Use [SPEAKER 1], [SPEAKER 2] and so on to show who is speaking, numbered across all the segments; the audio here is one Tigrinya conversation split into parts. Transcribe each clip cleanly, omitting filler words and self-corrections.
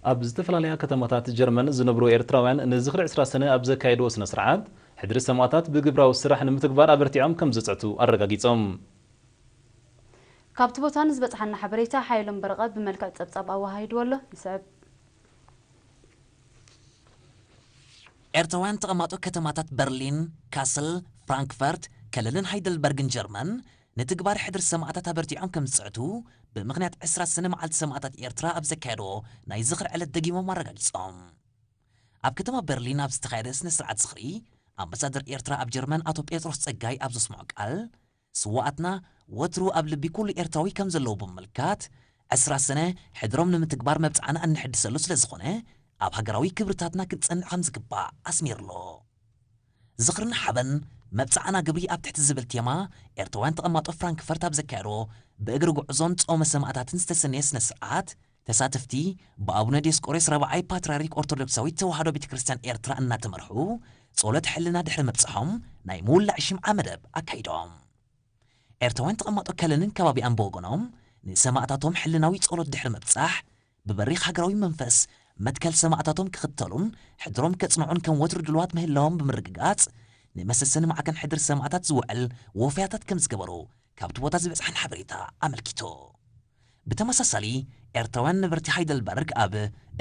[SPEAKER 1] ኣብ ዝተፈላለያ ከተማታት ጀርመን ዝነብሩ ኤርትራውያን ንዝኽሪ 20 ሰነ ኣብ ዘካየድዎ ስነ ስርዓት ሕድሪ ሰማዕታት ብግብራዊ ስራሕ ንምትግባር ኣበርቲዖም ከም ዝፅዕቱ ኣረጋጊፆም።
[SPEAKER 2] ካብቲ ቦታ ንዝበፅሓና ሓበሬታ ሓይሎም በረቐት ብመልክዕ ፀብጻብ ኣዋሃሂድዎ ኣሎ ይስዕብ።
[SPEAKER 3] ኤርትራውያን ተቐማጦ ከተማታት በርሊን፣ ካስል፣ ፍራንክፈርት፣ ከለልን ሃይደልበርግን ጀርመን ንትግባር ሕድሪ ሰማዕታት ኣበርቲዖም ከም ዝፅዕቱ ብምኽንያት 20 ሰነ መዓልቲ ሰማዕታት ኤርትራ ኣብ ዘካየድዎ ናይ ዝኽሪ ዕለት ደጊሞም ኣረጋጊፆም። ኣብ ከተማ በርሊን ኣብ ዝተኻየደ ስነ ስርዓት ዝኽሪ ኣምባሳደር ኤርትራ ኣብ ጀርመን ኣቶ ጴጥሮስ ጸጋይ ኣብ ዘስምዖ ቃል ስዋኣትና ወትሩ ኣብ ልቢ ኩሉ ኤርትራዊ ከም ዘለዎ ብምምልካት 20 ሰነ ሕድሮም ንምትግባር መብፃዕና እንሕድሰሉ ስለ ዝኾነ ኣብ ሃገራዊ ክብርታትና ክንጸንዕ ከም ዝግባእ ኣስሚርሎ። ዝኽርን ሓበን መብፃዕና ግብሪ ኣብ ትሕቲ ዝብል ቴማ ኤርትራውያን ተቐማጦ ፍራንክፈርት ኣብ ዘካየድዎ ብእግሪ ጉዕዞን ጾመ ሰማዕታትን ዝተሰነየ ስነ ስርዓት ተሳተፍቲ ብኣቡነ ዲዮስቆሮስ ረብዓይ ፓትርያርክ ኦርቶዶክሳዊት ተዋህዶ ቤተ ክርስቲያን ኤርትራ እናተመርሑ ጸሎት ሕልና ድሕሪ ምብፅሖም ናይ ምውላዕ ሽምዓ መደብ ኣካይዶም። ኤርትራውያን ተቐማጦ ከለንን ከባቢኣን ብወገኖም ንሰማዕታቶም ሕልናዊ ጸሎት ድሕሪ ምብጻሕ ብበሪኽ ሃገራዊ መንፈስ መትከል ሰማዕታቶም ክኽተሉን ሕድሮም ከጽንዑን ከም ወትሩ ድልዋት ምህላዎም ብምርግጋጽ ንመሰሰኒ ማዕከን ሕድሪ ሰማዕታት ዝውዕል ወፍያታት ከም ዝገበሩ ካብቲ ቦታ ዝበፅሐን ሓበሬታ ኣመልኪቱ። ብተመሳሳሊ ኤርትራውያን ነበርቲ ሃይደልበርግ ኣብ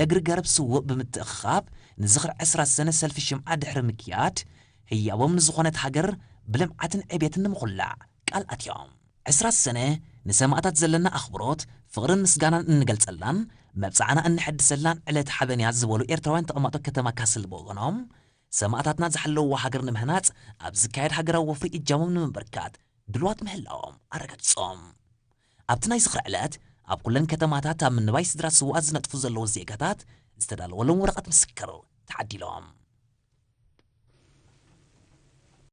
[SPEAKER 3] እግሪ ገረብ ስውእ ብምትእኽኻብ ንዝኽሪ 20 ሰነ ሰልፊ ሽምዓ ድሕሪ ምክያድ ህያቦም ንዝኾነት ሃገር ብልምዓትን ዕብየትን ንምኹላዕ ቃል ኣትዮም። 20 ሰነ ንሰማዕታት ዘለና ኣኽብሮት ፍቕርን ምስጋናን እንገልጸላን መብፃዕና እንሕድሰላን ዕለት ሓበንያ ዝበሉ ኤርትራውያን ተቐማጦ ከተማ ካስል ብወገኖም ሰማዕታትና ዝሓለውዎ ሃገር ንምህናፅ ኣብ ዝካየድ ሃገራዊ ወፍሪ እጃሞም ንምብርካት ድልዋት ምህላዎም ኣረጋጊፆም። ኣብቲ ናይ ዝኽሪ ዕለት ኣብ ኩለን ከተማታት ኣብ ምንባይ ስድራ ስዋኣት ዝነጥፉ ዘለዉ ዜጋታት ዝተዳለወሎም ወረቐት ምስክር ተዓዲሎም።